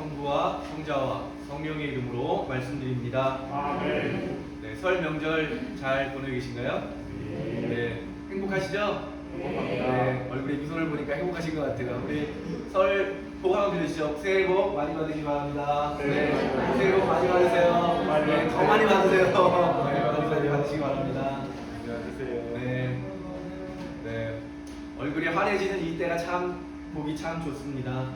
성부와 성자와 성령의 이름으로 말씀드립니다. 아멘. 네, 설 명절 잘 보내고 계신가요? 네, 행복하시죠? 네, 얼굴에 미소를 보니까 행복하신 것 같아요. 우리 설 복 한번 빌으시죠. 새해 복 많이 받으시기 바랍니다. 네, 새해 복 많이 받으세요. 네, 더 많이 받으세요. 네, 많이 받으시기 바랍니다. 안녕하세요. 네, 네, 얼굴이 환해지는 이때가 참 보기 참 좋습니다.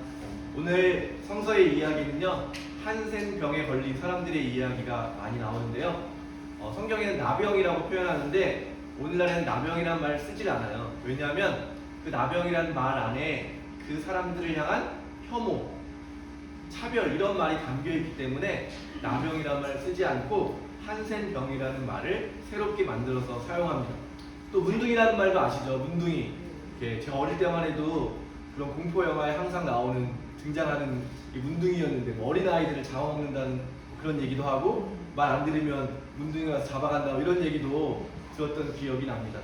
오늘 성서의 이야기는요, 한센병에 걸린 사람들의 이야기가 많이 나오는데요. 성경에는 나병이라고 표현하는데 오늘날에는 나병이라는 말을 쓰질 않아요. 왜냐하면 그 나병이라는 말 안에 그 사람들을 향한 혐오, 차별 이런 말이 담겨있기 때문에 나병이라는 말을 쓰지 않고 한센병이라는 말을 새롭게 만들어서 사용합니다. 또 문둥이라는 말도 아시죠? 문둥이. 제가 어릴 때만 해도 그런 공포 영화에 항상 나오는 등장하는 이 문둥이였는데 뭐 어린아이들을 잡아먹는다는 그런 얘기도 하고 말 안 들으면 문둥이가 잡아간다 이런 얘기도 들었던 기억이 납니다.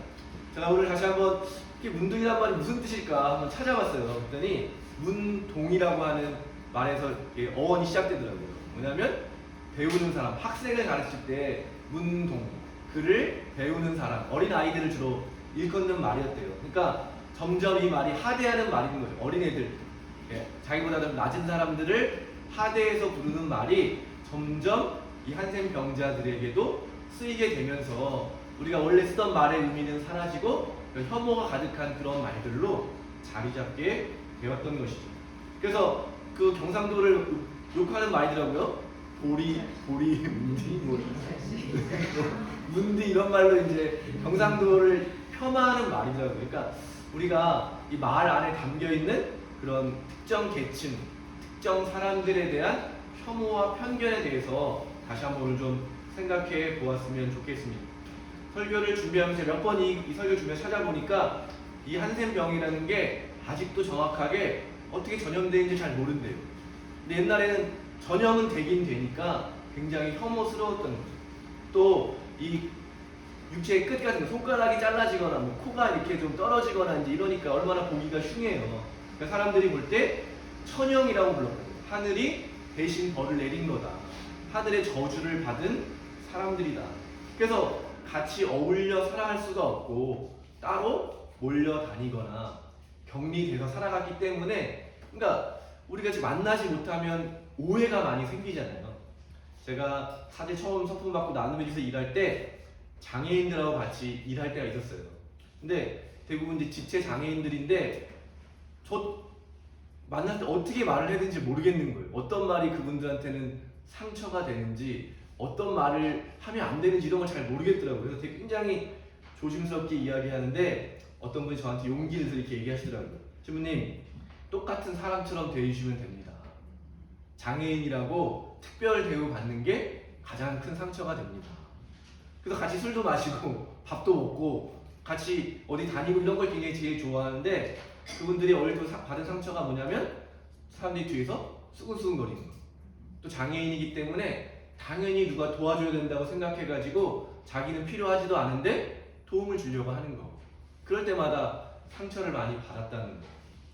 제가 오늘 다시 한번 문둥이란 말이 무슨 뜻일까 한번 찾아봤어요. 그랬더니 문동이라고 하는 말에서 어원이 시작되더라고요. 뭐냐면 배우는 사람, 학생을 가르칠 때 문동, 글을 배우는 사람, 어린아이들을 주로 일컫는 말이었대요. 그러니까 점점 이 말이 하대하는 말인 거죠. 어린애들, 자기보다 좀 낮은 사람들을 하대해서 부르는 말이 점점 이 한센병자들에게도 쓰이게 되면서 우리가 원래 쓰던 말의 의미는 사라지고 혐오가 가득한 그런 말들로 자리 잡게 되었던 것이죠. 그래서 그 경상도를 욕하는 말이더라고요. 보리, 문디, 문디 이런 말로 이제 경상도를 폄하하는 말이더라고요. 그러니까 우리가 이 말 안에 담겨 있는 그런 특정 계층, 특정 사람들에 대한 혐오와 편견에 대해서 다시 한번 오늘 좀 생각해 보았으면 좋겠습니다. 설교를 준비하면서 몇 번 이 설교 준비해서 찾아보니까 이 한센병이라는 게 아직도 정확하게 어떻게 전염되는지 잘 모른대요. 근데 옛날에는 전염은 되긴 되니까 굉장히 혐오스러웠던 거죠. 또 이 육체의 끝 같은 거, 손가락이 잘라지거나 뭐 코가 이렇게 좀 떨어지거나 이제 이러니까 얼마나 보기가 흉해요. 그러니까 사람들이 볼 때 천형이라고 불렀거든요. 하늘이 대신 벌을 내린 거다. 하늘의 저주를 받은 사람들이다. 그래서 같이 어울려 살아갈 수가 없고 따로 몰려다니거나 격리돼서 살아갔기 때문에, 그러니까 우리가 지금 만나지 못하면 오해가 많이 생기잖아요. 제가 사실 처음 서품 받고 나눔해주서 일할 때 장애인들하고 같이 일할 때가 있었어요. 근데 대부분 이제 지체 장애인들인데 저 만날 때 어떻게 말을 해야 되는지 모르겠는 거예요. 어떤 말이 그분들한테는 상처가 되는지, 어떤 말을 하면 안 되는지 이런 걸 잘 모르겠더라고요. 그래서 되게 굉장히 조심스럽게 이야기하는데 어떤 분이 저한테 용기를 내서 이렇게 얘기하시더라고요. 신부님, 똑같은 사람처럼 대해주시면 됩니다. 장애인이라고 특별 대우받는 게 가장 큰 상처가 됩니다. 그래서 같이 술도 마시고 밥도 먹고 같이 어디 다니고 이런 걸 굉장히 제일 좋아하는데, 그분들이 어릴 때 받은 상처가 뭐냐면 사람들이 뒤에서 수근수근거리는 거. 또 장애인이기 때문에 당연히 누가 도와줘야 된다고 생각해가지고 자기는 필요하지도 않은데 도움을 주려고 하는 거. 그럴 때마다 상처를 많이 받았다는 거.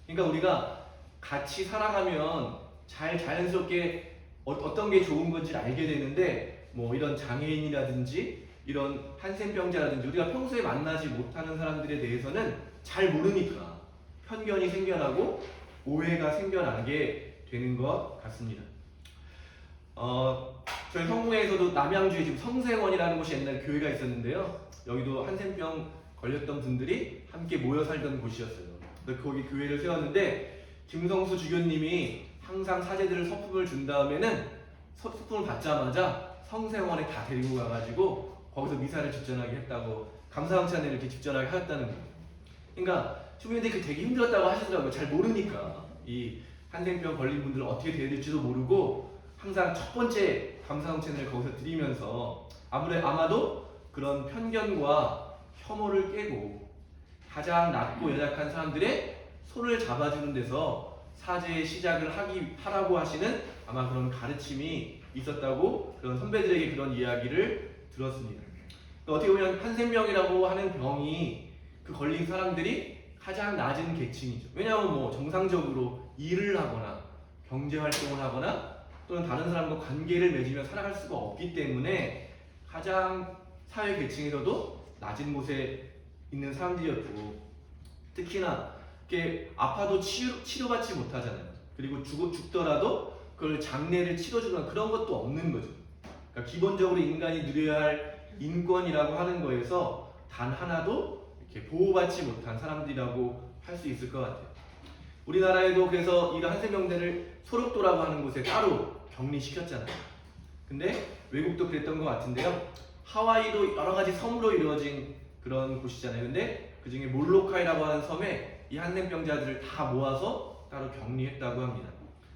그러니까 우리가 같이 살아가면 자연스럽게 어떤 게 좋은 건지 알게 되는데, 뭐 이런 장애인이라든지 이런 한센병자라든지 우리가 평소에 만나지 못하는 사람들에 대해서는 잘 모르니까 편견이 생겨나고 오해가 생겨나게 되는 것 같습니다. 저희 성공회에서도 남양주에 지금 성세원이라는 곳이 옛날에 교회가 있었는데요. 여기도 한센병 걸렸던 분들이 함께 모여 살던 곳이었어요. 그래서 거기 교회를 세웠는데 김성수 주교님이 항상 사제들을 서품을 준 다음에는 서품을 받자마자 성세원에 다 데리고 가가지고 거기서 미사를 집전하게 했다고, 감사항찬을 이렇게 집전하게 하였다는 거예요. 그러니까 주민들이 되게 힘들었다고 하시더라고요. 잘 모르니까 이 한센병 걸린 분들을 어떻게 대해야 될지도 모르고 항상 첫 번째 감사항찬을 거기서 드리면서 아마도 그런 편견과 혐오를 깨고 가장 낮고 연약한 사람들의 손을 잡아주는 데서 사제의 시작을 하라고 하시는 아마 그런 가르침이 있었다고 그런 선배들에게 그런 이야기를 들었습니다. 어떻게 보면 한센병이라고 하는 병이 그 걸린 사람들이 가장 낮은 계층이죠. 왜냐하면 뭐 정상적으로 일을 하거나 경제 활동을 하거나 또는 다른 사람과 관계를 맺으며 살아갈 수가 없기 때문에 가장 사회 계층에서도 낮은 곳에 있는 사람들이었고, 특히나 이렇게 아파도 치료받지 못하잖아요. 그리고 죽더라도 그걸 장례를 치러주거나 그런 것도 없는 거죠. 그러니까 기본적으로 인간이 누려야 할 인권이라고 하는 거에서 단 하나도 이렇게 보호받지 못한 사람들이라고 할 수 있을 것 같아요. 우리나라에도 그래서 이 한센병대를 소록도라고 하는 곳에 따로 격리시켰잖아요. 근데 외국도 그랬던 것 같은데요. 하와이도 여러 가지 섬으로 이루어진 그런 곳이잖아요. 근데 그 중에 몰로카이라고 하는 섬에 이 한센병자들을 다 모아서 따로 격리했다고 합니다.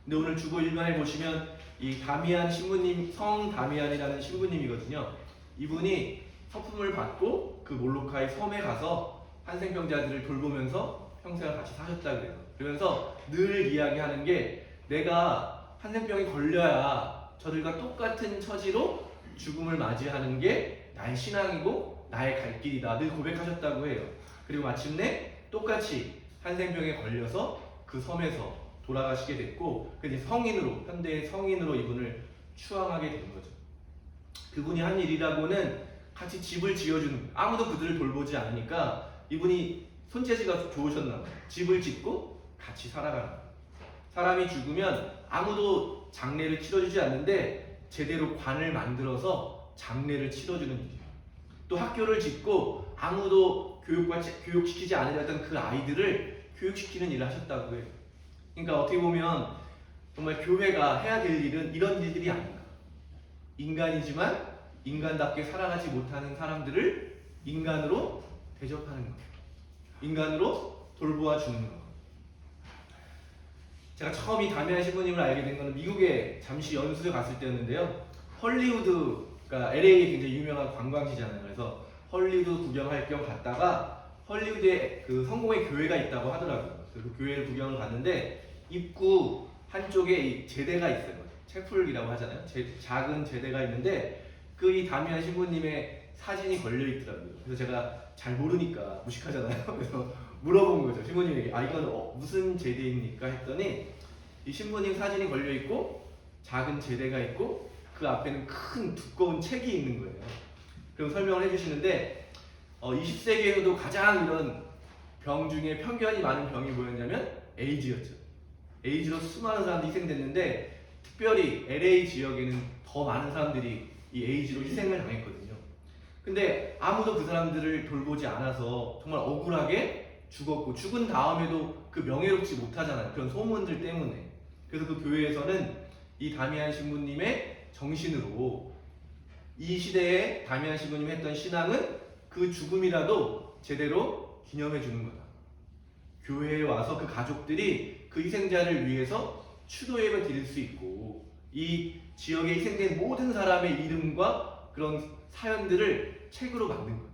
근데 오늘 주보 1면에 보시면 이 다미안 신부님, 성 다미안이라는 신부님이거든요. 이분이 서품을 받고 그 몰로카이 섬에 가서 한센병자들을 돌보면서 평생을 같이 사셨다 그래요. 그러면서 늘 이야기하는 게 내가 한센병이 걸려야 저들과 똑같은 처지로 죽음을 맞이하는 게 나의 신앙이고 나의 갈 길이다 늘 고백하셨다고 해요. 그리고 마침내 똑같이 한센병에 걸려서 그 섬에서 돌아가시게 됐고, 그래서 성인으로, 현대의 성인으로 이분을 추앙하게 된 거죠. 그분이 한 일이라고는 같이 집을 지어주는, 아무도 그들을 돌보지 않으니까 이분이 손재주가 좋으셨나 봐요. 집을 짓고 같이 살아가는 거예요. 사람이 죽으면 아무도 장례를 치러주지 않는데 제대로 관을 만들어서 장례를 치러주는 일이에요. 또 학교를 짓고 아무도 교육시키지 않으려던 그 아이들을 교육시키는 일을 하셨다고 해요. 그러니까 어떻게 보면 정말 교회가 해야 될 일은 이런 일들이 아닌가. 인간이지만 인간답게 살아가지 못하는 사람들을 인간으로 대접하는 것, 인간으로 돌보아 주는 것. 제가 처음 이 다미안 신부님을 알게 된 것은 미국에 잠시 연수를 갔을 때였는데요. 헐리우드가 LA에 굉장히 유명한 관광지잖아요. 그래서 헐리우드 구경할 겸 갔다가 헐리우드에 그 성공의 교회가 있다고 하더라고요. 그래서 그 교회를 구경을 갔는데 입구 한쪽에 이 제대가 있어요. 채플이라고 하잖아요. 작은 제대가 있는데 그 이 다미안 신부님의 사진이 걸려 있더라고요. 그래서 제가 잘 모르니까 무식하잖아요. 그래서 물어본 거죠. 신부님에게 이건 무슨 제대입니까? 했더니 이 신부님 사진이 걸려 있고 작은 제대가 있고 그 앞에는 큰 두꺼운 책이 있는 거예요. 그럼 설명을 해주시는데 20세기에서도 가장 이런 병 중에 편견이 많은 병이 뭐였냐면 에이즈였죠. 에이즈로 수많은 사람들이 희생됐는데 특별히 LA 지역에는 더 많은 사람들이 이 에이즈로 희생을 당했거든요. 근데 아무도 그 사람들을 돌보지 않아서 정말 억울하게 죽었고 죽은 다음에도 그 명예롭지 못하잖아요. 그런 소문들 때문에. 그래서 그 교회에서는 이 다미안 신부님의 정신으로 이 시대에 다미안 신부님이 했던 신앙은 그 죽음이라도 제대로 기념해 주는 거다. 교회에 와서 그 가족들이 그 희생자를 위해서 추도 예배 드릴 수 있고 이 지역에 희생된 모든 사람의 이름과 그런 사연들을 책으로 만든 거예요.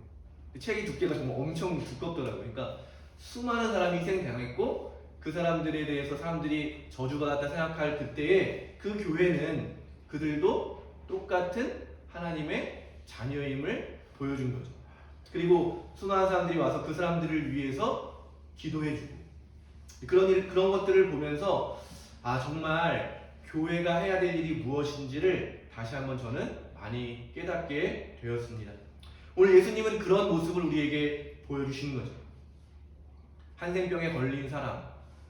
책의 두께가 정말 엄청 두껍더라고요. 그러니까 수많은 사람이 희생당했고 그 사람들에 대해서 사람들이 저주받았다 생각할 그때에 그 교회는 그들도 똑같은 하나님의 자녀임을 보여준 거죠. 그리고 수많은 사람들이 와서 그 사람들을 위해서 기도해주고 그런 것들을 보면서 정말 교회가 해야 될 일이 무엇인지를 다시 한번 저는 많이 깨닫게 되었습니다. 오늘 예수님은 그런 모습을 우리에게 보여주시는 거죠. 한센병에 걸린 사람,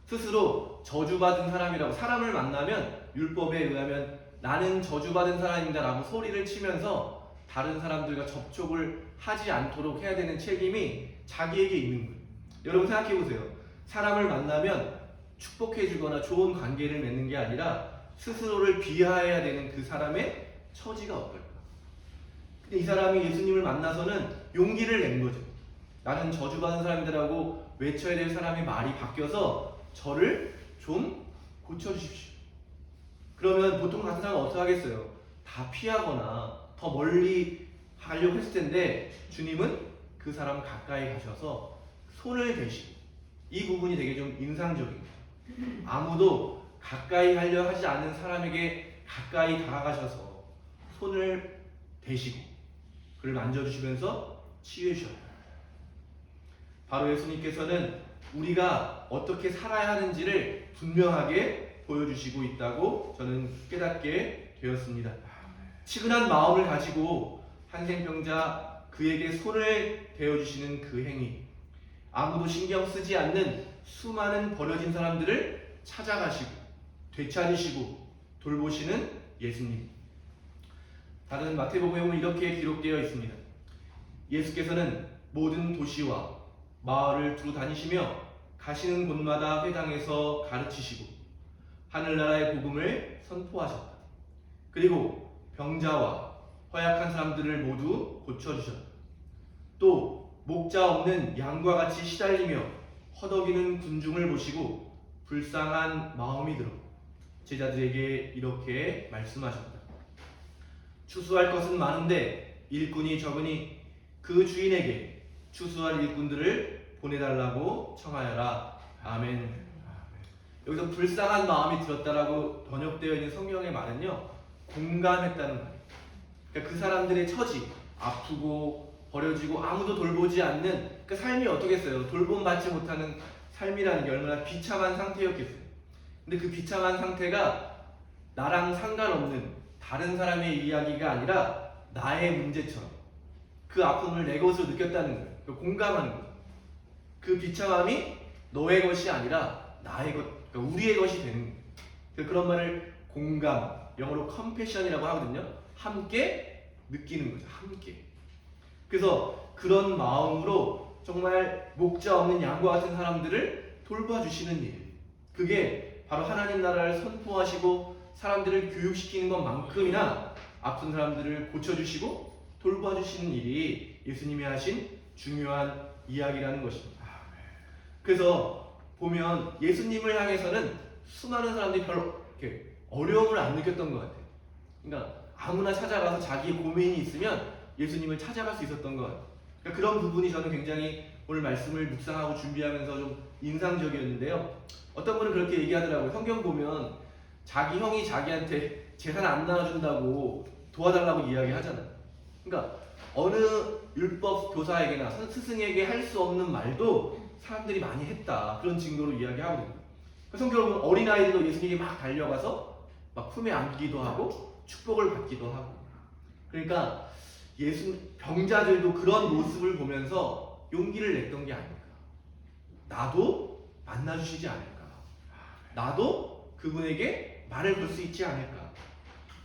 스스로 저주받은 사람이라고, 사람을 만나면 율법에 의하면 나는 저주받은 사람입니다 라고 소리를 치면서 다른 사람들과 접촉을 하지 않도록 해야 되는 책임이 자기에게 있는 거예요. 여러분 생각해 보세요. 사람을 만나면 축복해주거나 좋은 관계를 맺는 게 아니라 스스로를 비하해야 되는 그 사람의 처지가 어떨까? 근데 이 사람이 예수님을 만나서는 용기를 낸 거죠. 나는 저주받은 사람이라고 외쳐야 될 사람의 말이 바뀌어서 저를 좀 고쳐주십시오. 그러면 보통 같은 사람은 어떻게 하겠어요? 다 피하거나 더 멀리 가려고 했을 텐데 주님은 그 사람 가까이 가셔서 손을 대시고, 이 부분이 되게 좀 인상적입니다. 아무도 가까이 하려 하지 않는 사람에게 가까이 다가가셔서 손을 대시고 그를 만져주시면서 치유해 주셨다. 바로 예수님께서는 우리가 어떻게 살아야 하는지를 분명하게 보여주시고 있다고 저는 깨닫게 되었습니다. 치근한 마음을 가지고 한생병자 그에게 손을 대어주시는 그 행위, 아무도 신경 쓰지 않는 수많은 버려진 사람들을 찾아가시고 되찾으시고 돌보시는 예수님. 다른 마태복음에 보면 이렇게 기록되어 있습니다. 예수께서는 모든 도시와 마을을 두루 다니시며 가시는 곳마다 회당에서 가르치시고 하늘나라의 복음을 선포하셨다. 그리고 병자와 허약한 사람들을 모두 고쳐주셨다. 또 목자 없는 양과 같이 시달리며 허덕이는 군중을 보시고 불쌍한 마음이 들어 제자들에게 이렇게 말씀하셨다. 추수할 것은 많은데 일꾼이 적으니 그 주인에게 추수할 일꾼들을 보내달라고 청하여라. 아멘. 여기서 불쌍한 마음이 들었다라고 번역되어 있는 성경의 말은요, 공감했다는 말이에요. 그러니까 그 사람들의 처지, 아프고 버려지고 아무도 돌보지 않는 그 삶이 어떻겠어요? 돌봄받지 못하는 삶이라는 게 얼마나 비참한 상태였겠어요. 근데 그 비참한 상태가 나랑 상관없는 다른 사람의 이야기가 아니라 나의 문제처럼 그 아픔을 내 것으로 느꼈다는 거예요. 공감하는 거예요. 그 비참함이 너의 것이 아니라 나의 것, 그러니까 우리의 것이 되는 거예요. 그런 말을 공감, 영어로 compassion이라고 하거든요. 함께 느끼는 거죠. 함께. 그래서 그런 마음으로 정말 목자 없는 양과 같은 사람들을 돌봐주시는 일, 그게 바로 하나님 나라를 선포하시고 사람들을 교육시키는 것만큼이나 아픈 사람들을 고쳐주시고 돌봐주시는 일이 예수님이 하신 중요한 이야기라는 것입니다. 그래서 보면 예수님을 향해서는 수많은 사람들이 별로 이렇게 어려움을 안 느꼈던 것 같아요. 그러니까 아무나 찾아가서 자기 고민이 있으면 예수님을 찾아갈 수 있었던 것 같아요. 그러니까 그런 부분이 저는 굉장히 오늘 말씀을 묵상하고 준비하면서 좀 인상적이었는데요. 어떤 분은 그렇게 얘기하더라고요. 성경 보면 자기 형이 자기한테 재산 안 나눠준다고 도와달라고 이야기하잖아요. 그러니까 어느 율법 교사에게나 스승에게 할 수 없는 말도 사람들이 많이 했다, 그런 증거로 이야기하거든요. 성경을 보면 어린아이들도 예수님에게 막 달려가서 막 품에 안기도 하고 축복을 받기도 하고, 그러니까 병자들도 그런 모습을 보면서 용기를 냈던 게 아닐까. 나도 만나주시지 않을까. 나도 그분에게 말을 걸 수 있지 않을까.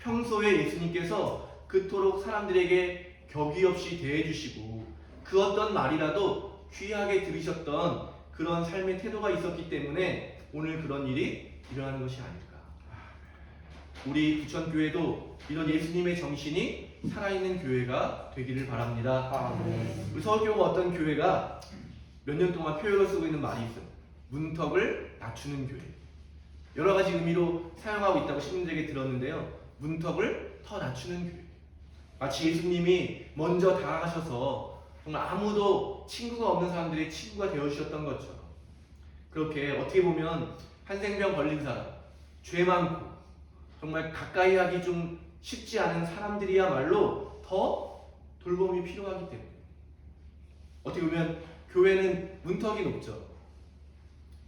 평소에 예수님께서 그토록 사람들에게 격이 없이 대해주시고 그 어떤 말이라도 귀하게 들으셨던 그런 삶의 태도가 있었기 때문에 오늘 그런 일이 일어나는 것이 아닐까. 우리 부천교회도 이런 예수님의 정신이 살아있는 교회가 되기를 바랍니다. 우리 서울교회가 어떤 교회가 몇 년 동안 표현을 쓰고 있는 말이 있어요. 문턱을 낮추는 교회. 여러 가지 의미로 사용하고 있다고 신님들에게 들었는데요. 문턱을 더 낮추는 교회. 마치 예수님이 먼저 다가가셔서 정말 아무도 친구가 없는 사람들의 친구가 되어주셨던 것처럼, 그렇게 어떻게 보면 한생병 걸린 사람, 죄 많고 정말 가까이 하기 좀 쉽지 않은 사람들이야말로 더 돌봄이 필요하기 때문에, 어떻게 보면 교회는 문턱이 높죠.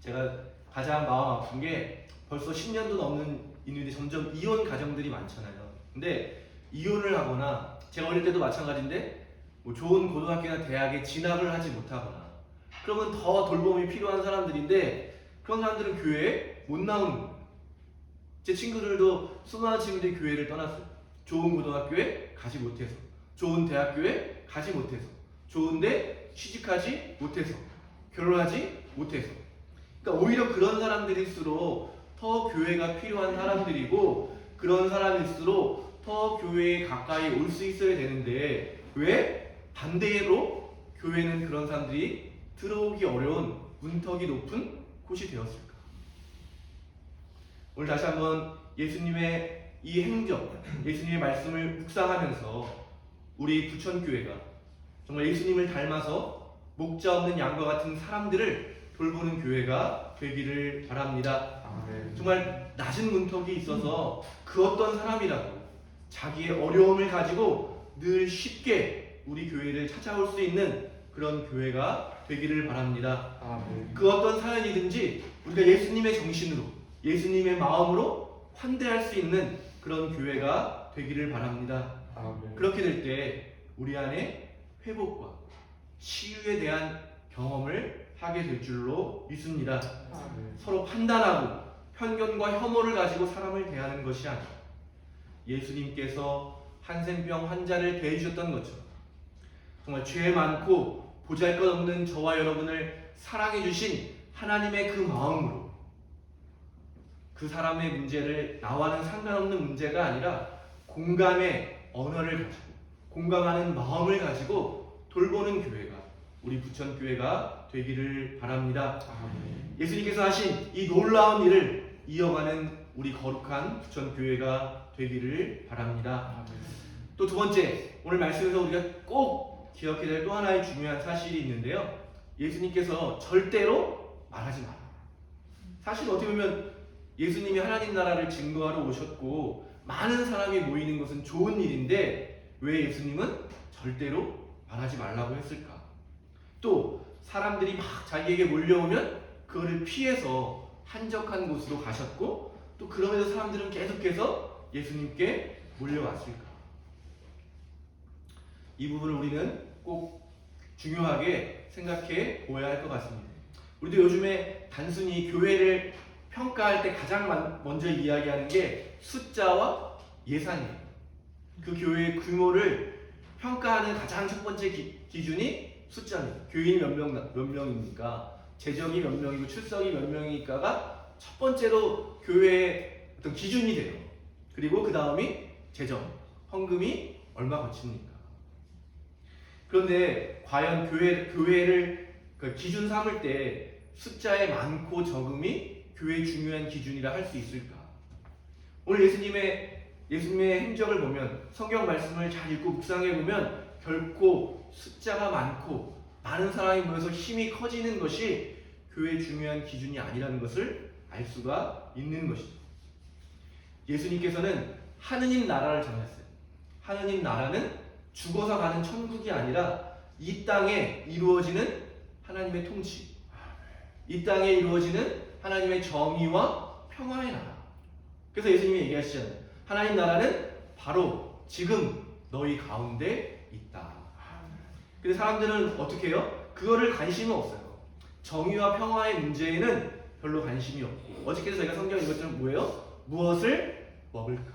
제가 가장 마음 아픈 게 벌써 10년도 넘는 인연이 점점 이혼 가정들이 많잖아요. 근데 이혼을 하거나, 제가 어릴 때도 마찬가지인데 뭐 좋은 고등학교나 대학에 진학을 하지 못하거나 그러면 더 돌봄이 필요한 사람들인데 그런 사람들은 교회에 못 나오는 거예요. 제 친구들도 수많은 친구들이 교회를 떠났어요. 좋은 고등학교에 가지 못해서, 좋은 대학교에 가지 못해서, 좋은데 취직하지 못해서, 결혼하지 못해서. 그러니까 오히려 그런 사람들일수록 더 교회가 필요한 사람들이고, 그런 사람일수록 더 교회에 가까이 올 수 있어야 되는데 왜 반대로 교회는 그런 사람들이 들어오기 어려운 문턱이 높은 곳이 되었을까? 오늘 다시 한번 예수님의 이 행적, 예수님의 말씀을 묵상하면서 우리 부천교회가 정말 예수님을 닮아서 목자 없는 양과 같은 사람들을 돌보는 교회가 되기를 바랍니다. 정말 낮은 문턱이 있어서 그 어떤 사람이라도 자기의 어려움을 가지고 늘 쉽게 우리 교회를 찾아올 수 있는 그런 교회가 되기를 바랍니다. 그 어떤 사연이든지 우리가 예수님의 정신으로, 예수님의 마음으로 환대할 수 있는 그런 교회가 되기를 바랍니다. 아멘. 그렇게 될 때 우리 안에 회복과 치유에 대한 경험을 하게 될 줄로 믿습니다. 아멘. 서로 판단하고 편견과 혐오를 가지고 사람을 대하는 것이 아니라 예수님께서 한센병 환자를 대해주셨던 것처럼 정말 죄 많고 보잘것없는 저와 여러분을 사랑해 주신 하나님의 그 마음으로 그 사람의 문제를 나와는 상관없는 문제가 아니라 공감의 언어를 가지고 공감하는 마음을 가지고 돌보는 교회가 우리 부천교회가 되기를 바랍니다. 아멘. 예수님께서 하신 이 놀라운 일을 이어가는 우리 거룩한 부천교회가 되기를 바랍니다. 아멘. 또 두 번째, 오늘 말씀에서 우리가 꼭 기억해야 될 또 하나의 중요한 사실이 있는데요. 예수님께서 절대로 말하지 마라. 사실 어떻게 보면 예수님이 하나님 나라를 증거하러 오셨고 많은 사람이 모이는 것은 좋은 일인데 왜 예수님은 절대로 말하지 말라고 했을까? 또 사람들이 막 자기에게 몰려오면 그거를 피해서 한적한 곳으로 가셨고 또 그러면서 사람들은 계속해서 예수님께 몰려왔을까? 이 부분을 우리는 꼭 중요하게 생각해 보아야 할 것 같습니다. 우리도 요즘에 단순히 교회를 평가할 때 가장 먼저 이야기하는 게 숫자와 예산이에요. 그 교회의 규모를 평가하는 가장 첫 번째 기준이 숫자입니다. 교인이 몇 명입니까? 재정이 몇 명이고 출석이 몇 명이니까가 첫 번째로 교회의 어떤 기준이 돼요. 그리고 그 다음이 재정, 헌금이 얼마 거칩니까? 그런데 과연 교회를 기준 삼을 때 숫자의 많고 적음이 교회의 중요한 기준이라 할 수 있을까? 오늘 예수님의 행적을 보면 성경 말씀을 잘 읽고 묵상해 보면 결코 숫자가 많고 많은 사람이 모여서 힘이 커지는 것이 교회의 중요한 기준이 아니라는 것을 알 수가 있는 것이죠. 예수님께서는 하느님 나라를 전했어요. 하느님 나라는 죽어서 가는 천국이 아니라 이 땅에 이루어지는 하나님의 통치, 이 땅에 이루어지는 하나님의 정의와 평화의 나라. 그래서 예수님이 얘기하시잖아요. 하나님 나라는 바로 지금 너희 가운데 있다. 근데 사람들은 어떻게 해요? 그거를 관심이 없어요. 정의와 평화의 문제에는 별로 관심이 없고 어저께도 저희가 성경 읽었던 뭐예요? 무엇을 먹을까?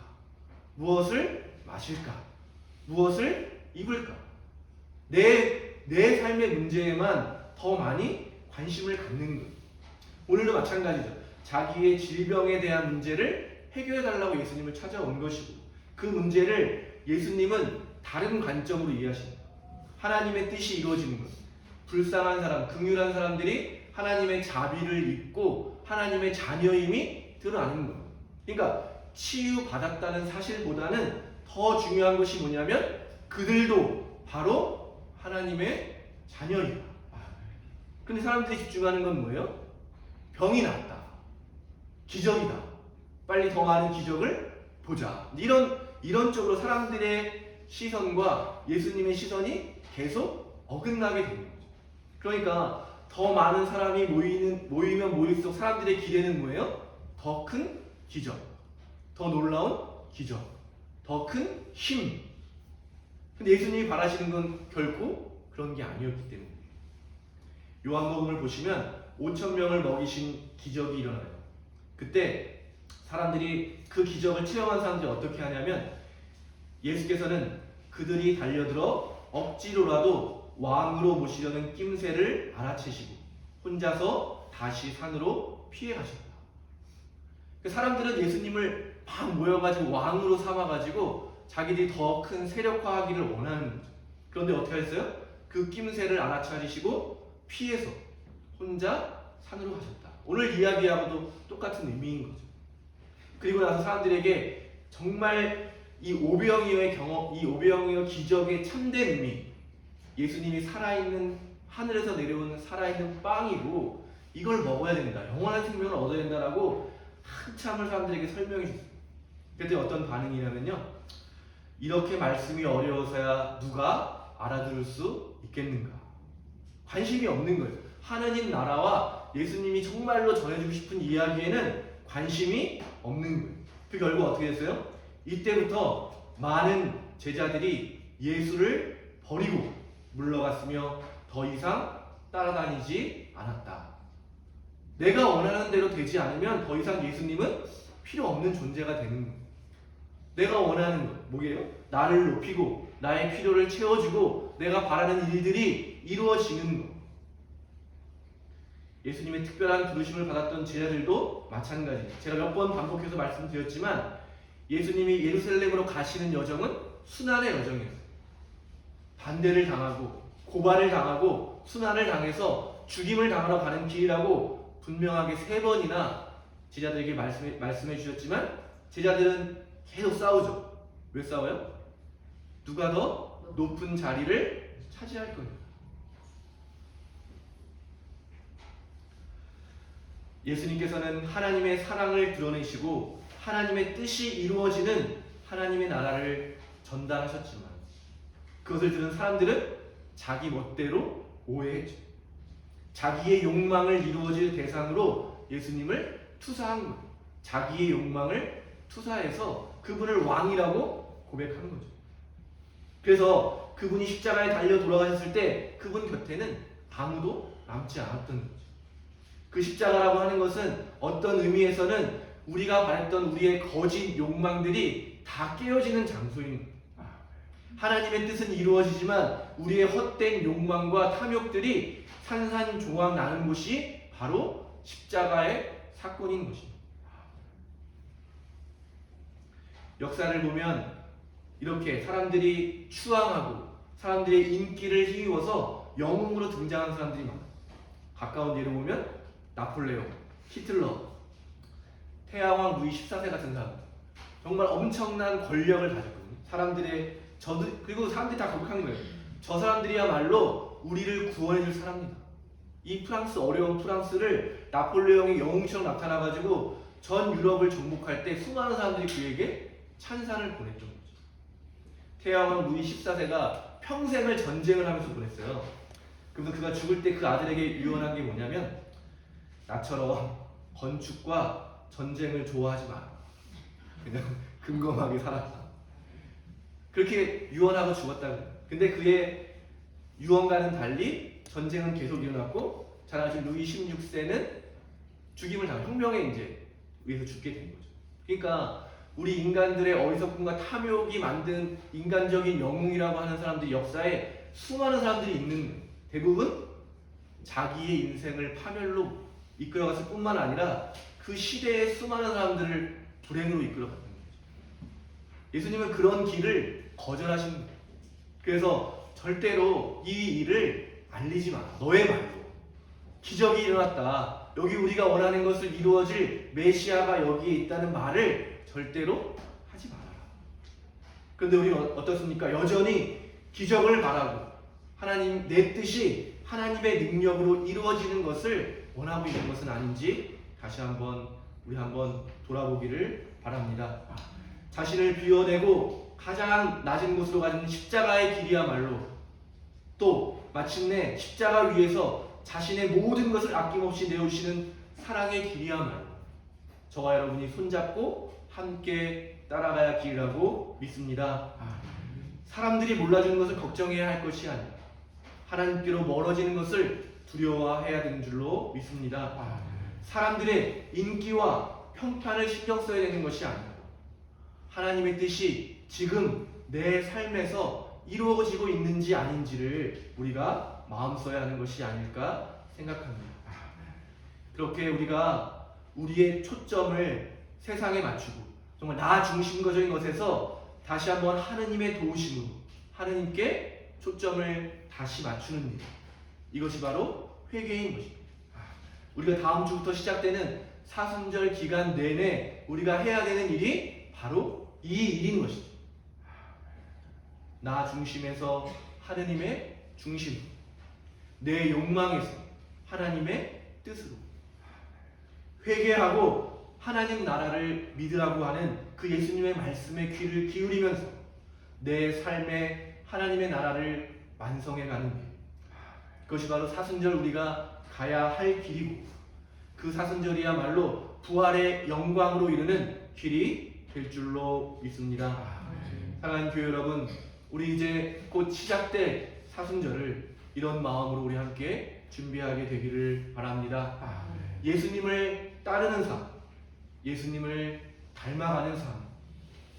무엇을 마실까? 무엇을 입을까? 내 삶의 문제에만 더 많이 관심을 갖는 거예요. 오늘도 마찬가지죠. 자기의 질병에 대한 문제를 해결해달라고 예수님을 찾아온 것이고 그 문제를 예수님은 다른 관점으로 이해하십니다. 하나님의 뜻이 이루어지는 것, 불쌍한 사람, 긍휼한 사람들이 하나님의 자비를 입고 하나님의 자녀임이 드러나는 거예요. 그러니까 치유받았다는 사실보다는 더 중요한 것이 뭐냐면 그들도 바로 하나님의 자녀이다. 근데 사람들이 집중하는 건 뭐예요? 병이 났다. 기적이다. 빨리 더 많은 기적을 보자. 이런 쪽으로 사람들의 시선과 예수님의 시선이 계속 어긋나게 되는 거죠. 그러니까 더 많은 사람이 모이면 모일수록 사람들의 기대는 뭐예요? 더 큰 기적, 더 놀라운 기적, 더 큰 힘. 근데 예수님이 바라시는 건 결코 그런 게 아니었기 때문에 요한복음을 보시면 5,000명을 먹이신 기적이 일어나요. 그때 사람들이 그 기적을 체험한 사람들이 어떻게 하냐면 예수께서는 그들이 달려들어 억지로라도 왕으로 모시려는 낌새를 알아채시고 혼자서 다시 산으로 피해 가셨다. 사람들은 예수님을 막 모여가지고 왕으로 삼아가지고 자기들이 더 큰 세력화하기를 원하는 거죠. 그런데 어떻게 했어요? 그 낌새를 알아차리시고 피해서 혼자 산으로 가셨다. 오늘 이야기하고도 똑같은 의미인 거죠. 그리고 나서 사람들에게 정말 이 오병이어 기적의 참된 의미, 예수님이 살아있는 하늘에서 내려오는 살아있는 빵이고 이걸 먹어야 된다. 영원한 생명을 얻어야 된다라고 한참을 사람들에게 설명해 줬어요. 그때 어떤 반응이냐면요. 이렇게 말씀이 어려워서야 누가 알아들을 수 있겠는가? 관심이 없는 거예요. 하느님 나라와 예수님이 정말로 전해주고 싶은 이야기에는 관심이 없는 거예요. 그 결과 어떻게 됐어요? 이때부터 많은 제자들이 예수를 버리고 물러갔으며 더 이상 따라다니지 않았다. 내가 원하는 대로 되지 않으면 더 이상 예수님은 필요 없는 존재가 되는 거예요. 내가 원하는 것, 뭐예요? 나를 높이고 나의 필요를 채워주고 내가 바라는 일들이 이루어지는 것. 예수님의 특별한 부르심을 받았던 제자들도 마찬가지예요. 제가 몇 번 반복해서 말씀드렸지만 예수님이 예루살렘으로 가시는 여정은 순환의 여정이었어요. 반대를 당하고 고발을 당하고 순환을 당해서 죽임을 당하러 가는 길이라고 분명하게 3번이나 제자들에게 말씀해 주셨지만 제자들은 계속 싸우죠. 왜 싸워요? 누가 더 높은 자리를 차지할 거예요. 예수님께서는 하나님의 사랑을 드러내시고 하나님의 뜻이 이루어지는 하나님의 나라를 전달하셨지만 그것을 들은 사람들은 자기 멋대로 오해했죠. 자기의 욕망을 이루어질 대상으로 예수님을 투사한 거예요. 자기의 욕망을 투사해서 그분을 왕이라고 고백한 거죠. 그래서 그분이 십자가에 달려 돌아가셨을 때 그분 곁에는 아무도 남지 않았던 거죠. 그 십자가라고 하는 것은 어떤 의미에서는 우리가 바랬던 우리의 거짓 욕망들이 다 깨어지는 장소인 거예요. 하나님의 뜻은 이루어지지만 우리의 헛된 욕망과 탐욕들이 산산조각 나는 곳이 바로 십자가의 사건인 것입니다. 역사를 보면 이렇게 사람들이 추앙하고 사람들의 인기를 힘입어서 영웅으로 등장하는 사람들이 많아요. 가까운 예로 보면 나폴레옹, 히틀러, 태양왕 루이 14세 같은 사람, 정말 엄청난 권력을 가졌거든요. 그리고 사람들이 다 고백한 거예요. 저 사람들이야말로 우리를 구원해줄 사람입니다. 이 프랑스, 어려운 프랑스를 나폴레옹이 영웅처럼 나타나가지고 전 유럽을 정복할 때 수많은 사람들이 그에게 찬사를 보냈던 거죠. 태양왕 루이 14세가 평생을 전쟁을 하면서 보냈어요. 그래서 그가 죽을 때 그 아들에게 유언한 게 뭐냐면 나처럼 건축과 전쟁을 좋아하지 마라. 그냥 금검하게 살았다. 그렇게 유언하고 죽었다고. 근데 그의 유언과는 달리 전쟁은 계속 일어났고 잘 아시는 루이 16세는 죽임을 당한 혁명에 이제 의해서 죽게 된 거죠. 그러니까 우리 인간들의 어리석음과 탐욕이 만든 인간적인 영웅이라고 하는 사람들이 역사에 수많은 사람들이 있는 거예요. 대부분 자기의 인생을 파멸로 이끌어갔을 뿐만 아니라 그 시대의 수많은 사람들을 불행으로 이끌어갔던 거죠. 예수님은 그런 길을 거절하신 거예요. 그래서 절대로 이 일을 알리지 마라. 너의 말로 기적이 일어났다. 여기 우리가 원하는 것을 이루어질 메시아가 여기에 있다는 말을 절대로 하지 말아라. 그런데 우리는 어떻습니까? 여전히 기적을 바라고 하나님 내 뜻이 하나님의 능력으로 이루어지는 것을 원하고 있는 것은 아닌지 다시 한번 우리 한번 돌아보기를 바랍니다. 자신을 비워내고 가장 낮은 곳으로 가는 십자가의 길이야말로 또 마침내 십자가 위에서 자신의 모든 것을 아낌없이 내어주시는 사랑의 길이야말로 저와 여러분이 손잡고 함께 따라가야 할 길이라고 믿습니다. 사람들이 몰라주는 것을 걱정해야 할 것이 아니라 하나님께로 멀어지는 것을 두려워해야 되는 줄로 믿습니다. 사람들의 인기와 평판을 신경 써야 되는 것이 아니라 하나님의 뜻이 지금 내 삶에서 이루어지고 있는지 아닌지를 우리가 마음 써야 하는 것이 아닐까 생각합니다. 그렇게 우리가 우리의 초점을 세상에 맞추고 정말 나 중심적인 것에서 다시 한번 하느님의 도우심으로 하느님께 초점을 다시 맞추는 일, 이것이 바로 회개인 것입니다. 우리가 다음 주부터 시작되는 사순절 기간 내내 우리가 해야 되는 일이 바로 이 일인 것이죠. 나 중심에서 하느님의 중심, 내 욕망에서 하나님의 뜻으로 회개하고 하나님 나라를 믿으라고 하는 그 예수님의 말씀에 귀를 기울이면서 내 삶에 하나님의 나라를 완성해가는 길, 그것이 바로 사순절 우리가 가야 할 길이고 그 사순절이야말로 부활의 영광으로 이르는 길이 될 줄로 믿습니다. 사랑하는 교회 여러분, 우리 이제 곧 시작될 사순절을 이런 마음으로 우리 함께 준비하게 되기를 바랍니다. 예수님을 따르는 삶, 예수님을 닮아가는 삶,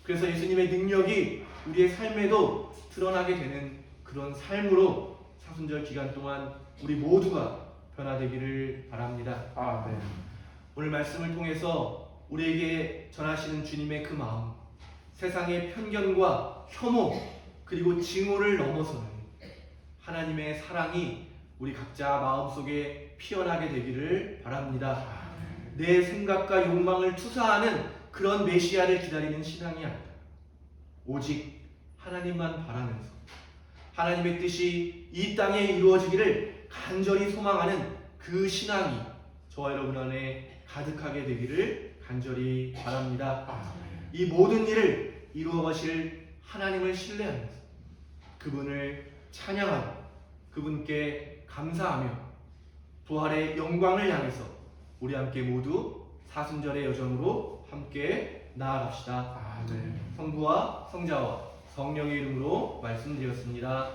그래서 예수님의 능력이 우리의 삶에도 드러나게 되는 그런 삶으로 사순절 기간 동안 우리 모두가 변화되기를 바랍니다. 오늘 말씀을 통해서 우리에게 전하시는 주님의 그 마음, 세상의 편견과 혐오 그리고 징후를 넘어서는 하나님의 사랑이 우리 각자 마음속에 피어나게 되기를 바랍니다. 내 생각과 욕망을 투사하는 그런 메시아를 기다리는 신앙이 아니다. 오직 하나님만 바라면서 하나님의 뜻이 이 땅에 이루어지기를 간절히 소망하는 그 신앙이 저와 여러분 안에 가득하게 되기를 간절히 바랍니다. 이 모든 일을 이루어 가실 하나님을 신뢰하면서 그분을 찬양하며 그분께 감사하며 부활의 영광을 향해서 우리 함께 모두 사순절의 여정으로 함께 나아갑시다. 성부와 성자와 성령의 이름으로 말씀드렸습니다.